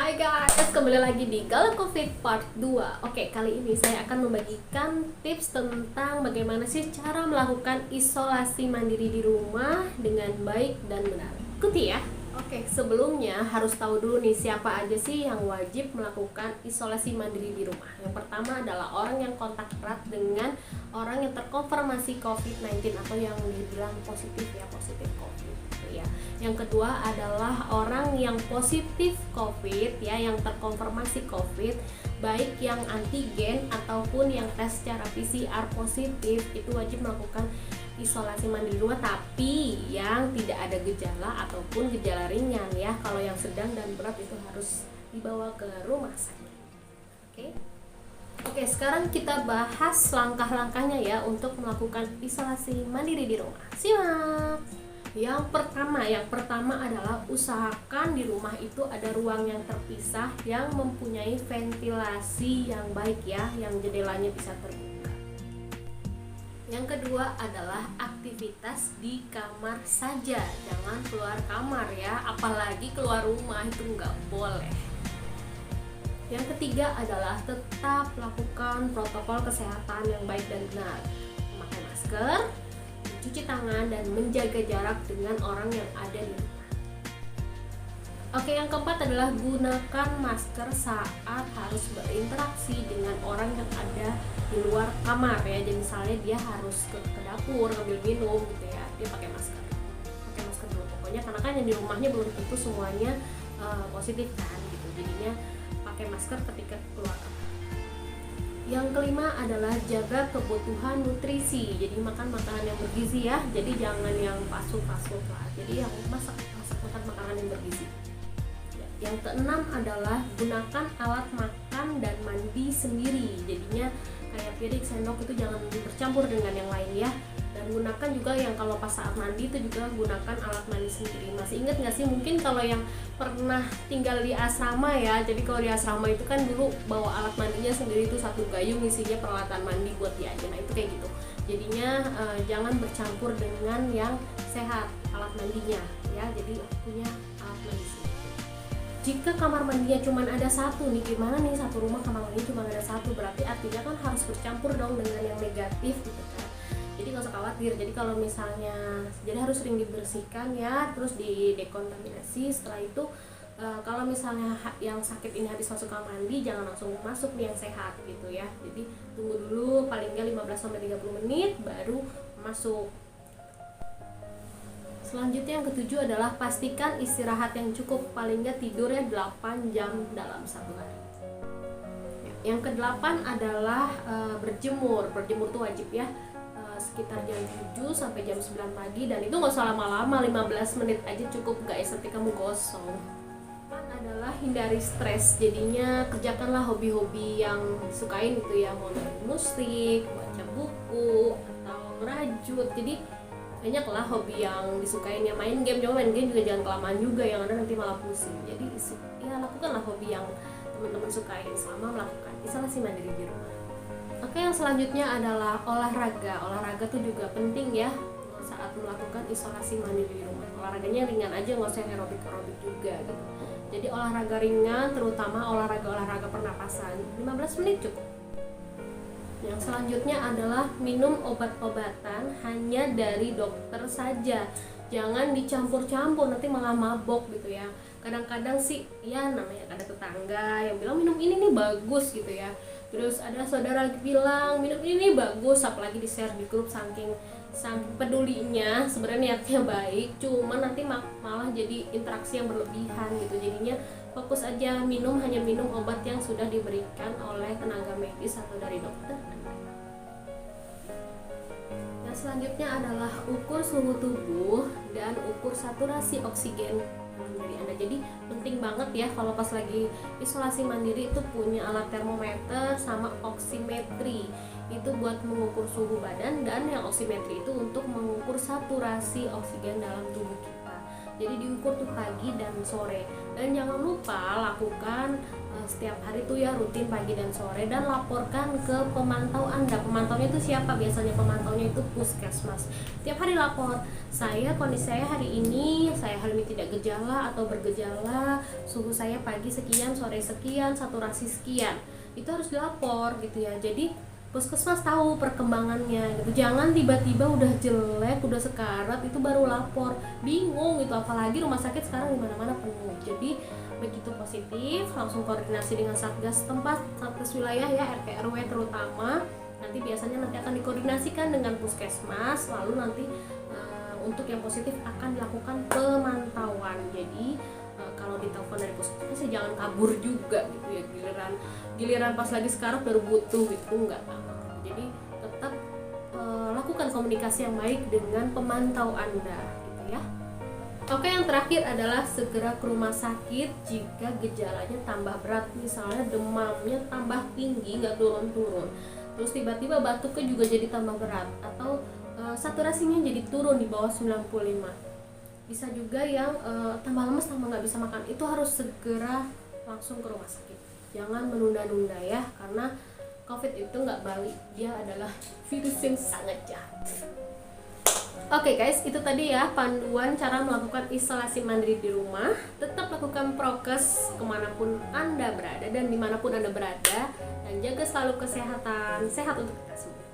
Hai guys, kembali lagi di Galau Covid Part 2. Oke, kali ini saya akan membagikan tips tentang bagaimana sih cara melakukan isolasi mandiri di rumah dengan baik dan benar. Ikuti ya. Oke, sebelumnya harus tahu dulu nih siapa aja sih yang wajib melakukan isolasi mandiri di rumah. Yang pertama adalah orang yang kontak erat dengan orang yang terkonfirmasi COVID-19 atau yang dibilang positif COVID ya. Yang kedua adalah orang yang positif COVID ya, yang terkonfirmasi COVID, baik yang antigen ataupun yang tes secara PCR positif, itu wajib melakukan isolasi mandiri di rumah, tapi yang tidak ada gejala ataupun gejala ringan ya. Kalau yang sedang dan berat itu harus dibawa ke rumah sakit. Oke, sekarang kita bahas langkah-langkahnya ya untuk melakukan isolasi mandiri di rumah. Simak. Yang pertama adalah usahakan di rumah itu ada ruang yang terpisah yang mempunyai ventilasi yang baik ya, yang jendelanya bisa terbuka. Yang kedua adalah aktivitas di kamar saja, jangan keluar kamar ya, apalagi keluar rumah itu nggak boleh. Yang ketiga adalah tetap lakukan protokol kesehatan yang baik dan benar, memakai masker, cuci tangan, dan menjaga jarak dengan orang yang ada di rumah. Oke, yang keempat adalah gunakan masker saat harus berinteraksi dengan orang yang ada di luar kamar ya. Jadi misalnya dia harus ke dapur ngambil minum gitu ya, dia pakai masker dulu pokoknya, karena kan yang di rumahnya belum tentu semuanya positif kan gitu, jadinya pakai masker ketika keluar kamar. Yang kelima adalah jaga kebutuhan nutrisi, jadi makan makanan yang bergizi ya, jadi jangan yang fast food lah, jadi yang makan makanan yang bergizi. Yang keenam adalah gunakan alat makan dan mandi sendiri, jadinya kayak piring, sendok itu jangan bercampur dengan yang lain ya. Dan gunakan juga yang kalau pas saat mandi itu juga gunakan alat mandi sendiri. Masih ingat nggak sih mungkin kalau yang pernah tinggal di asrama ya, jadi kalau di asrama itu kan dulu bawa alat mandinya sendiri, itu satu gayung isinya peralatan mandi buat dia aja. Nah itu kayak gitu, jadinya jangan bercampur dengan yang sehat alat mandinya ya, jadi punya alat mandi sendiri. Jika kamar mandinya cuma ada satu nih, gimana nih, satu rumah kamar mandinya cuma ada satu, berarti artinya kan harus bercampur dong dengan yang negatif gitu kan. Jadi nggak usah khawatir, jadi kalau misalnya, jadi harus sering dibersihkan ya, terus didekontaminasi. Setelah itu kalau misalnya yang sakit ini habis masuk kamar mandi, jangan langsung masuk nih yang sehat gitu ya, jadi tunggu dulu paling nggak 15-30 menit baru masuk. Selanjutnya yang ketujuh adalah pastikan istirahat yang cukup, paling nggak tidurnya 8 jam dalam satu hari. Yang kedelapan adalah berjemur tuh wajib ya, sekitar jam 7 sampai jam 9 pagi, dan itu nggak usah lama-lama, 15 menit aja cukup guys, nanti kamu gosong. Adalah hindari stres, jadinya kerjakanlah hobi-hobi yang disukain gitu ya, mau dengerin musik, baca buku, atau ngerajut. Jadi banyak lah hobi yang disukain ya, main game, cuma main game juga jangan kelamaan juga, yang ada nanti malah pusing. Jadi ya lakukanlah hobi yang teman-teman sukain selama melakukan isolasi mandiri di rumah. Oke, yang selanjutnya adalah olahraga. Olahraga tuh juga penting ya saat melakukan isolasi mandiri di rumah. Olahraganya ringan aja, nggak usah aerobik juga gitu. Jadi olahraga ringan, terutama olahraga pernapasan, 15 menit cukup. Yang selanjutnya adalah minum obat-obatan hanya dari dokter saja. Jangan dicampur-campur, nanti malah mabok gitu ya. Kadang-kadang sih ya namanya ada tetangga yang bilang minum ini nih bagus gitu ya, terus ada saudara lagi bilang minum ini nih bagus, apalagi di share di grup, saking pedulinya, sebenarnya niatnya baik, cuma nanti malah jadi interaksi yang berlebihan gitu. Jadinya fokus aja, hanya minum obat yang sudah diberikan oleh tenaga medis atau dari dokter. Yang selanjutnya adalah ukur suhu tubuh dan ukur saturasi oksigen dari Anda. Jadi penting banget ya kalau pas lagi isolasi mandiri itu punya alat termometer sama oximetri, itu buat mengukur suhu badan, dan yang oximetri itu untuk mengukur saturasi oksigen dalam tubuh kita. Jadi diukur tuh pagi dan sore. Dan jangan lupa lakukan setiap hari tuh ya, rutin pagi dan sore, dan laporkan ke pemantau Anda. Pemantaunya itu siapa? Biasanya pemantaunya itu puskesmas. Tiap hari lapor, kondisi saya hari ini, saya Helmi tidak gejala atau bergejala, suhu saya pagi sekian, sore sekian, saturasi sekian. Itu harus dilapor gitu ya. Jadi puskesmas tahu perkembangannya gitu. Jangan tiba-tiba udah jelek, udah sekarat itu baru lapor. Bingung gitu, apalagi rumah sakit sekarang di mana-mana penuh. Jadi begitu positif, langsung koordinasi dengan satgas tempat, satgas wilayah ya, RT RW terutama. Nanti biasanya akan dikoordinasikan dengan puskesmas, lalu nanti untuk yang positif akan dilakukan pemantauan. Jadi kalau ditelepon dari puskesmas ya jangan kabur juga gitu ya, giliran pas lagi sekarang baru butuh gitu, enggak. Jadi tetap lakukan komunikasi yang baik dengan pemantau Anda gitu ya. Oke, yang terakhir adalah segera ke rumah sakit jika gejalanya tambah berat, misalnya demamnya tambah tinggi nggak turun-turun, terus tiba-tiba batuknya juga jadi tambah berat, atau saturasinya jadi turun di bawah 95. Bisa juga yang tambah lemes, tambah nggak bisa makan, itu harus segera langsung ke rumah sakit. Jangan menunda-nunda ya, karena COVID itu nggak balik, dia adalah virus yang sangat jahat. Oke guys, itu tadi ya panduan cara melakukan isolasi mandiri di rumah. Tetap lakukan prokes kemanapun Anda berada dan dimanapun Anda berada, dan jaga selalu kesehatan. Sehat untuk kita semua.